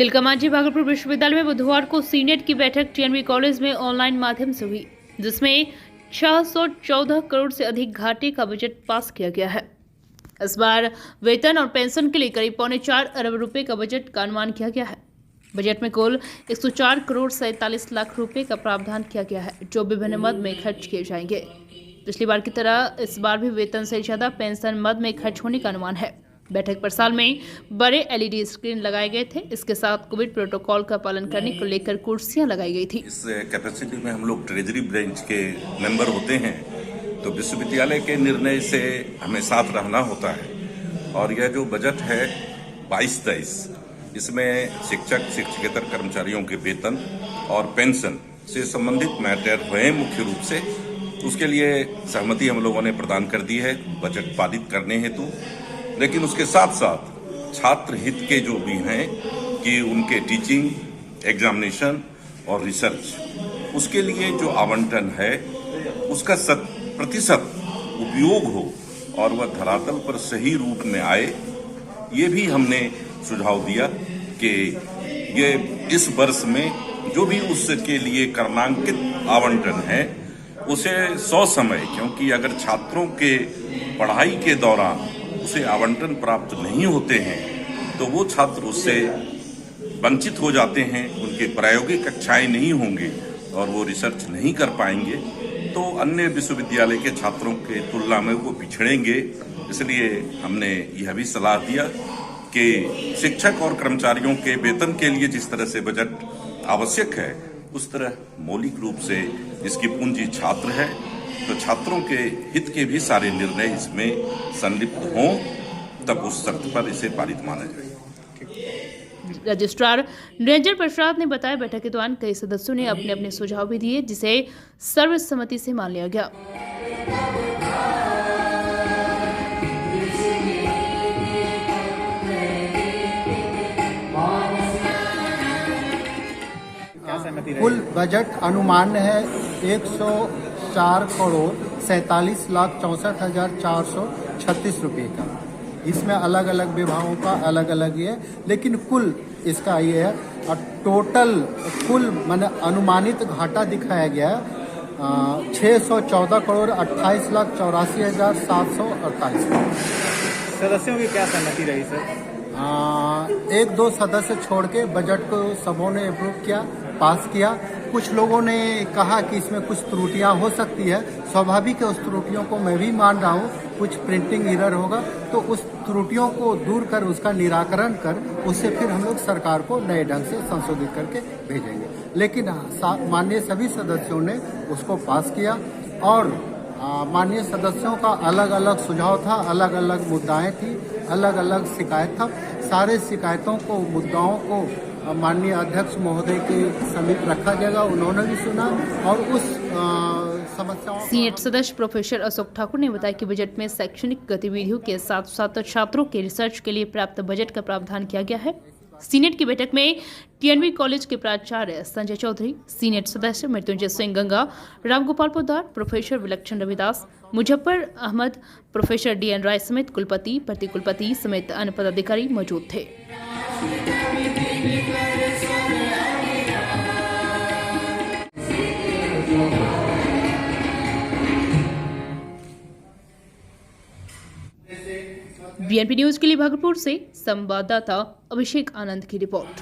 तिलकमांझी भागलपुर विश्वविद्यालय में बुधवार को सीनेट की बैठक टीएनवी कॉलेज में ऑनलाइन माध्यम से हुई, जिसमें 614 करोड़ से अधिक घाटे का बजट पास किया गया है। इस बार वेतन और पेंशन के लिए करीब 4.25 अरब रुपए का बजट का अनुमान किया गया है। बजट में कुल 104 करोड़ 47 लाख रुपए का प्रावधान किया गया है, जो विभिन्न मद में खर्च किए जाएंगे। पिछली बार की तरह इस बार भी वेतन से ज्यादा पेंशन मद में खर्च होने का अनुमान है। बैठक पर साल में बड़े एलईडी स्क्रीन लगाए गए थे। इसके साथ कोविड प्रोटोकॉल का पालन करने को लेकर कुर्सियां लगाई गई थी। इस कैपेसिटी में हम लोग ट्रेजरी ब्रांच के मेंबर होते हैं, तो विश्वविद्यालय के निर्णय से हमें साथ रहना होता है। और यह जो बजट है 22-23, इसमें शिक्षक शिक्षकेतर कर्मचारियों के वेतन और पेंशन से संबंधित मैटर हुए मुख्य रूप से। उसके लिए सहमति हम लोगों ने प्रदान कर दी है बजट पारित करने हेतु। लेकिन उसके साथ साथ छात्र हित के जो भी हैं कि उनके टीचिंग, एग्जामिनेशन और रिसर्च, उसके लिए जो आवंटन है उसका 100% उपयोग हो और वह धरातल पर सही रूप में आए। ये भी हमने सुझाव दिया कि ये इस वर्ष में जो भी उसके लिए क्रमांकित आवंटन है उसे 100 समय, क्योंकि अगर छात्रों के पढ़ाई के दौरान उसे आवंटन प्राप्त नहीं होते हैं तो वो छात्र उससे वंचित हो जाते हैं, उनके प्रायोगिक कक्षाएं नहीं होंगे और वो रिसर्च नहीं कर पाएंगे, तो अन्य विश्वविद्यालय के छात्रों के तुलना में वो पिछड़ेंगे। इसलिए हमने यह भी सलाह दिया कि शिक्षक और कर्मचारियों के वेतन के लिए जिस तरह से बजट आवश्यक है, उस तरह मौलिक रूप से जिसकी पूंजी छात्र है, तो छात्रों के हित के भी सारे निर्णय इसमें संलिप्त हों, तब उस शर्त पर इसे पारित माना जाए। रजिस्ट्रार निरंजन प्रसाद ने बताया, बैठक के दौरान कई सदस्यों ने अपने अपने सुझाव भी दिए, जिसे सर्वसम्मति से मान लिया गया। कुल बजट अनुमान है 104 करोड़ 47 लाख 64,436 रुपये का। इसमें अलग अलग विभागों का अलग अलग ये, लेकिन कुल इसका ये है। और टोटल कुल मैंने अनुमानित घाटा दिखाया गया 614 करोड़ 28 लाख 84,748। सदस्यों की क्या सहमति रही सर? 1-2 सदस्य छोड़ के बजट को सबों ने अप्रूव किया, पास किया। कुछ लोगों ने कहा कि इसमें कुछ त्रुटियां हो सकती है। स्वाभाविक है, उस त्रुटियों को मैं भी मान रहा हूँ। कुछ प्रिंटिंग एरर होगा तो उस त्रुटियों को दूर कर उसका निराकरण कर उससे फिर हम लोग सरकार को नए ढंग से संशोधित करके भेजेंगे। लेकिन माननीय सभी सदस्यों ने उसको पास किया और माननीय सदस्यों का अलग अलग सुझाव था, अलग अलग मुद्दाएं थी, अलग अलग शिकायत था। सारे शिकायतों को, मुद्दाओं को माननीय अध्यक्ष महोदय के समीप रखा जाएगा। उन्होंने भी सुना और उस समस्याओं। सीनेट सदस्य प्रोफेसर अशोक ठाकुर ने बताया कि बजट में शैक्षणिक गतिविधियों के साथ साथ छात्रों के रिसर्च के लिए प्राप्त बजट का प्रावधान किया गया है। सीनेट की बैठक में टीएनवी कॉलेज के प्राचार्य संजय चौधरी, सीनेट सदस्य मृत्युंजय सिंह गंगा, रामगोपाल पोद्दार, प्रोफेसर विलक्षण रविदास, मुजफ्फर अहमद, प्रोफेसर डीएन राय समेत कुलपति, प्रतिकुलपति समेत अन्य पदाधिकारी मौजूद थे। बीएनपी न्यूज के लिए भागलपुर से संवाददाता अभिषेक आनंद की रिपोर्ट।